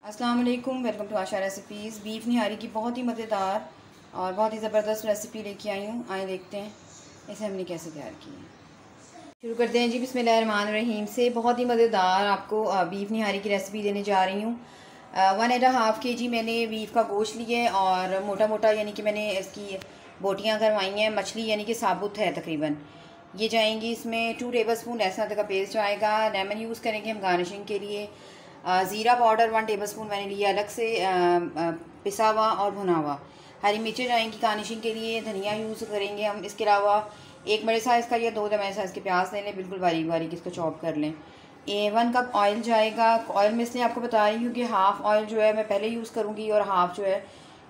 अस्सलाम वालेकुम, welcome to Asha recipes. Beef nihari की बहुत ही मज़ेदार और बहुत ही ज़बरदस्त रेसिपी लेके आई हूँ। आए देखते हैं इसे हमने कैसे तैयार की है। शुरू करते हैं जी बिस्मिल्लाहिर्रहमानिर्रहीम से। बहुत ही मज़ेदार आपको बीफ निहारी की रेसिपी देने जा रही हूँ। 1.5 kg मैंने बीफ का गोश्त लिया है और मोटा मोटा यानी कि मैंने इसकी बोटियाँ करवाई हैं। मछली यानी कि साबुत है तकरीबन। ये जाएंगी इसमें 2 टेबल स्पून लहसुन अदरक का पेस्ट आएगा। लेमन यूज़ करेंगे हम गार्निशिंग के लिए। ज़ीरा पाउडर 1 टेबल स्पून मैंने लिया अलग से पिसा हुआ और भुना हुआ। हरी मिर्चें जाएंगी गार्निशिंग के लिए। धनिया यूज़ करेंगे हम। इसके अलावा 1 बड़े साइज़ का या 2 बड़े साइज़ के प्याज ले लें, बिल्कुल बारीक बारीक इसको चॉप कर लें। 1 कप ऑयल जाएगा। ऑयल में इसलिए आपको बता रही हूँ कि हाफ़ ऑयल जो है मैं पहले यूज़ करूँगी और हाफ़ जो है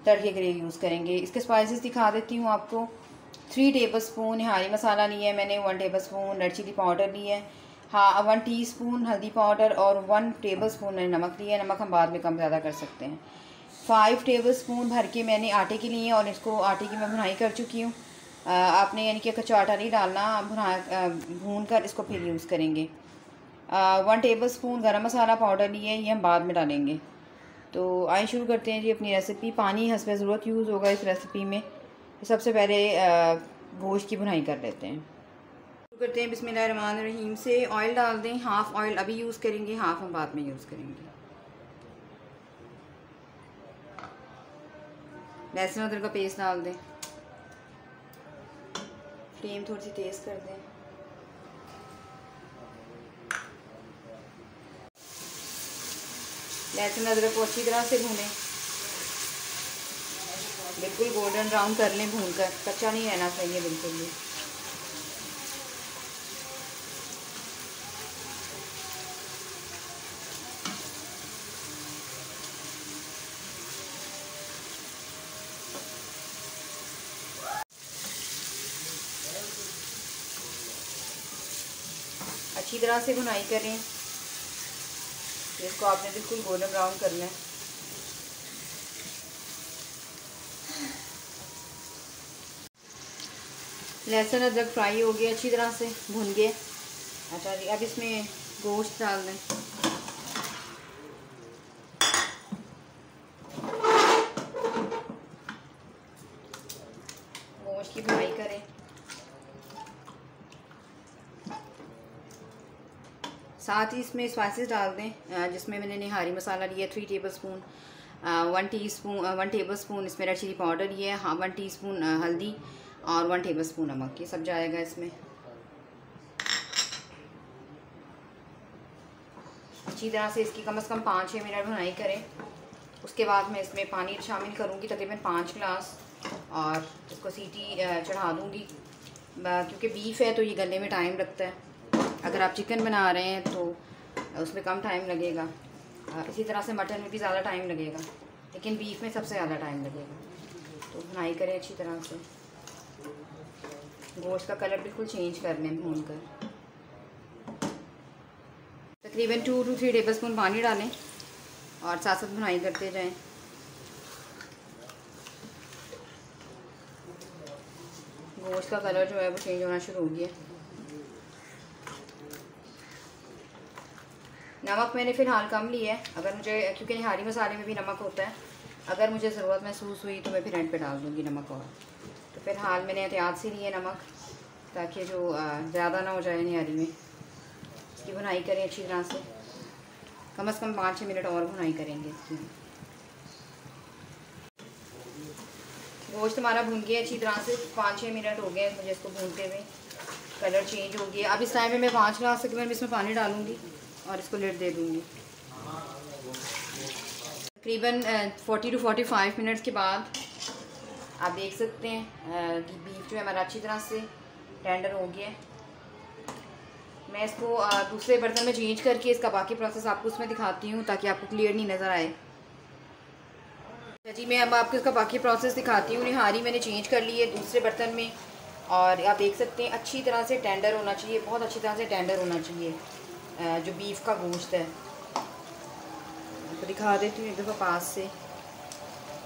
तड़के के लिए यूज़ करेंगे। इसके स्पाइसेस दिखा देती हूँ आपको। 3 टेबल स्पून निहारी मसाला लिया है मैंने। 1 tablespoon red chilli powder लिया है। हाँ, 1 टीस्पून हल्दी पाउडर और 1 टेबल स्पून मैंने नमक लिया है। नमक हम बाद में कम ज़्यादा कर सकते हैं। 5 टेबल स्पून भर के मैंने आटे के लिए और इसको आटे की मैं भुनाई कर चुकी हूँ। आपने यानी कि कच्चा आटा नहीं डालना, भून कर इसको फिर यूज़ करेंगे। 1 टेबल स्पून गरम मसाला पाउडर लिए है, ये हम बाद में डालेंगे। तो आइए शुरू करते हैं जी अपनी रेसिपी। पानी हस्बे ज़रूरत यूज़ होगा इस रेसिपी में। सबसे पहले गोश्त की भुनाई कर लेते हैं। शुरू करते हैं बिस्मिल्लाहिर्रहमानिर्रहीम से। ऑयल डाल दें। हाफ़ ऑयल अभी यूज़ करेंगे, हाफ़ हम बाद में यूज़ करेंगे। लहसुन अदरक का पेस्ट डाल दें। फ्लेम थोड़ी सी तेज़ कर दें। लहसुन अदरक को अच्छी तरह से भूनें, बिल्कुल गोल्डन ब्राउन कर लें भून कर। कच्चा नहीं रहना चाहिए बिल्कुल भी। अच्छी तरह से भुनाई करें। इसको आपने बिल्कुल गोल्डन ब्राउन करना है। लहसुन अदरक फ्राई हो गया, अच्छी तरह से भुन गए। अच्छा जी, अब इसमें गोश्त डाल दें। गोश्त की भुनाई करें। साथ ही इसमें स्पाइसेस डाल दें, जिसमें मैंने निहारी मसाला लिया 3 टेबल स्पून, 1 टेबल स्पून इसमें रेड चिली पाउडर लिया है, हाँ 1 टीस्पून हल्दी और 1 टेबल स्पून नमक। ये सब जाएगा इसमें। अच्छी तरह से इसकी कम से कम 5-6 मिनट भुनाई करें। उसके बाद मैं इसमें पानी शामिल करूँगी, तकरीबन 5 गिलास, और इसको सीटी चढ़ा दूँगी। क्योंकि बीफ है तो ये गलने में टाइम लगता है। अगर आप चिकन बना रहे हैं तो उसमें कम टाइम लगेगा। इसी तरह से मटन में भी ज़्यादा टाइम लगेगा, लेकिन बीफ में सबसे ज़्यादा टाइम लगेगा। तो भुनाई करें अच्छी तरह से। गोश्त का कलर बिल्कुल चेंज कर लें भून कर। तकरीबन 2 to 3 टेबल स्पून पानी डालें और साथ साथ भुनाई करते जाएं। गोश्त का कलर जो है वो चेंज होना शुरू हो गया। नमक मैंने फ़िलहाल कम लिया है, अगर मुझे, क्योंकि निहारी मसाले में भी नमक होता है, अगर मुझे ज़रूरत महसूस हुई तो मैं फिर एंड पे डाल दूँगी नमक। और तो फ़िलहाल मैंने एहतियात से लिया नमक, ताकि जो ज़्यादा ना हो जाए निहारी में। इसकी भुनाई करें अच्छी तरह से। कम से कम 5-6 मिनट और भुनाई करेंगे इसकी। गोश्त हमारा भून गया अच्छी तरह से। 5-6 मिनट हो गए मुझे इसको भूनते हुए। कलर चेंज हो गया। अब इस टाइम में मैं 5 गिलास तकरीबन इसमें पानी डालूँगी और इसको लिड दे दूँगी। तकरीबन 40 to 45 मिनट्स के बाद आप देख सकते हैं कि बीफ जो है हमारा अच्छी तरह से टेंडर हो गया है। मैं इसको दूसरे बर्तन में चेंज करके इसका बाकी प्रोसेस आपको उसमें दिखाती हूँ, ताकि आपको क्लियर नहीं नज़र आए। जी, मैं अब आपको इसका बाकी प्रोसेस दिखाती हूँ। निहारी मैंने चेंज कर ली है दूसरे बर्तन में, और आप देख सकते हैं अच्छी तरह से टेंडर होना चाहिए, बहुत अच्छी तरह से टेंडर होना चाहिए जो बीफ का गोश्त है। आपको दिखा देती हूँ एक दफ़ा पास से।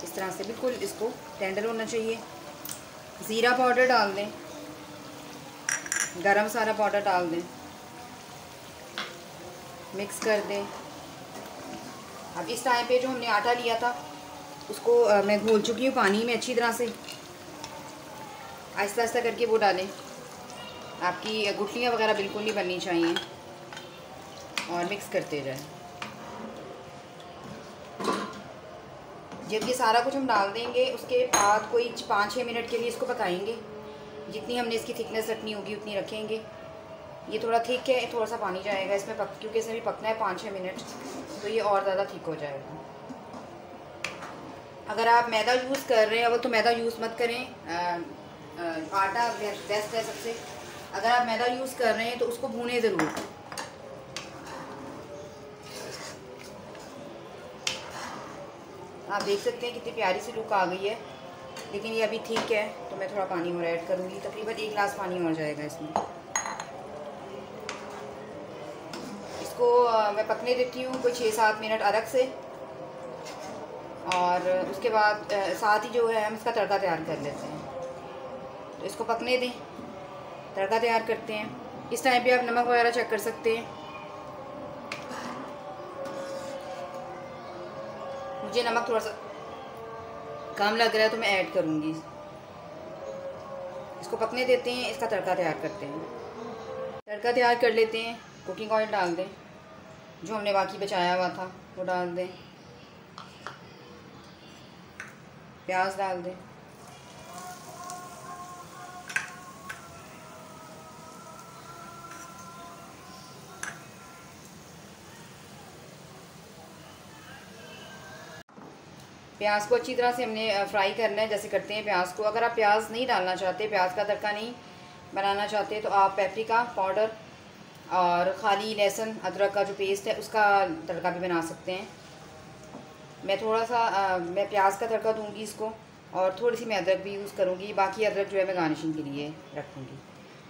इस तरह से बिल्कुल इसको टेंडर होना चाहिए। ज़ीरा पाउडर डाल दें, गरम मसाला पाउडर डाल दें, मिक्स कर दें। अब इस टाइम पे जो हमने आटा लिया था उसको मैं घोल चुकी हूँ पानी में अच्छी तरह से। आहिस्ता आहिस्ता करके वो डालें, आपकी गुठलियाँ वगैरह बिल्कुल नहीं बननी चाहिए, और मिक्स करते जाएं। जब ये सारा कुछ हम डाल देंगे उसके बाद कोई 5-6 मिनट के लिए इसको पकाएंगे। जितनी हमने इसकी थिकनेस रखनी होगी उतनी रखेंगे। ये थोड़ा थिक है, थोड़ा सा पानी जाएगा इसमें क्योंकि इसमें भी पकना है 5-6 मिनट, तो ये और ज़्यादा थिक हो जाएगा। अगर आप मैदा यूज़ कर रहे हैं अब तो मैदा यूज़ मत करें, आटा बेस्ट है सबसे। अगर आप मैदा यूज़ कर रहे हैं तो उसको भूनें ज़रूर। आप देख सकते हैं कितनी प्यारी सी लुक आ गई है, लेकिन ये अभी ठीक है तो मैं थोड़ा पानी और ऐड करूँगी। तकरीबन 1 गिलास पानी और जाएगा इसमें। इसको मैं पकने देती हूँ कोई 6-7 मिनट अलग से, और उसके बाद साथ ही जो है हम इसका तड़का तैयार कर लेते हैं। तो इसको पकने दें, तड़का तैयार करते हैं। इस टाइम पे आप नमक वगैरह चेक कर सकते हैं। मुझे नमक थोड़ा सा कम लग रहा है तो मैं ऐड करूँगी। इसको पकने देते हैं, इसका तड़का तैयार करते हैं। तड़का तैयार कर लेते हैं। कुकिंग ऑयल डाल दें, जो हमने बाकी बचाया हुआ था वो डाल दें। प्याज डाल दें, प्याज को अच्छी तरह से हमने फ्राई करना है, जैसे करते हैं प्याज को। अगर आप प्याज नहीं डालना चाहते, प्याज का तड़का नहीं बनाना चाहते, तो आप पेपरिका पाउडर और खाली लहसुन अदरक का जो पेस्ट है उसका तड़का भी बना सकते हैं। मैं थोड़ा सा मैं प्याज का तड़का दूंगी इसको, और थोड़ी सी मैं अदरक भी यूज़ करूँगी। बाकी अदरक जो है मैं गार्निशिंग के लिए रखूँगी।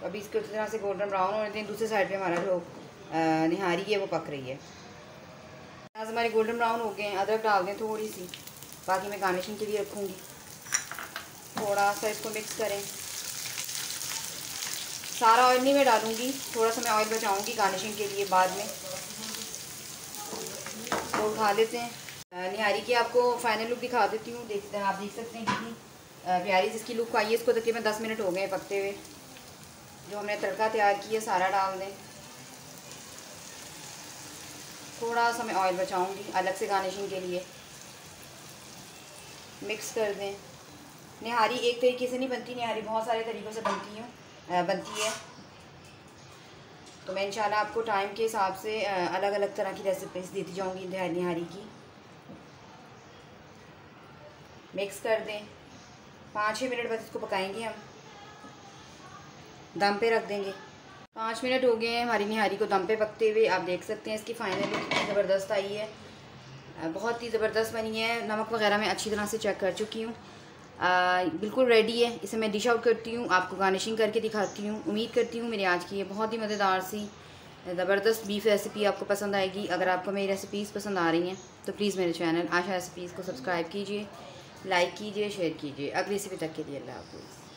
तो अभी इसको अच्छी तरह से गोल्डन ब्राउन होने दें। दूसरी साइड पे हमारा जो निहारी है वो पक रही है। प्याज हमारे गोल्डन ब्राउन हो गए हैं। अदरक डाल दें थोड़ी सी, बाकी मैं गार्निशिंग के लिए रखूँगी। थोड़ा सा इसको मिक्स करें। सारा ऑयल नहीं मैं डालूँगी, थोड़ा सा मैं ऑयल बचाऊँगी गार्निशिंग के लिए बाद में। तो उठा लेते हैं। निहारी की आपको फाइनल लुक दिखा देती हूँ। आप देख सकते हैं कितनी प्यारी जिसकी लुक आई है। इसको तकरीबन 10 मिनट हो गए हैं पकते हुए। जो हमने तड़का तैयार किया सारा डाल दें। थोड़ा सा मैं ऑयल बचाऊँगी अलग से गार्निशिंग के लिए। मिक्स कर दें। निहारी एक तरीके से नहीं बनती, निहारी बहुत सारे तरीक़ों से बनती है। तो मैं इंशाल्लाह आपको टाइम के हिसाब से अलग अलग तरह की रेसिपीज़ देती जाऊंगी निहारी की। मिक्स कर दें। 5-6 मिनट बस इसको पकाएंगे, हम दम पे रख देंगे। 5 मिनट हो गए हैं हमारी निहारी को दम पे पकते हुए। आप देख सकते हैं इसकी फाइनल लुक कितनी ज़बरदस्त आई है, बहुत ही ज़बरदस्त बनी है। नमक वगैरह मैं अच्छी तरह से चेक कर चुकी हूँ, बिल्कुल रेडी है। इसे मैं डिश आउट करती हूँ, आपको गार्निशिंग करके दिखाती हूँ। उम्मीद करती हूँ मेरी आज की ये बहुत ही मज़ेदार सी ज़बरदस्त बीफ रेसिपी आपको पसंद आएगी। अगर आपको मेरी रेसिपीज़ पसंद आ रही हैं तो प्लीज़ मेरे चैनल आशा रेसिपीज़ को सब्सक्राइब कीजिए, लाइक कीजिए, शेयर कीजिए। अगली रेसिपी तक के लिए अल्लाह हाफ़िज़।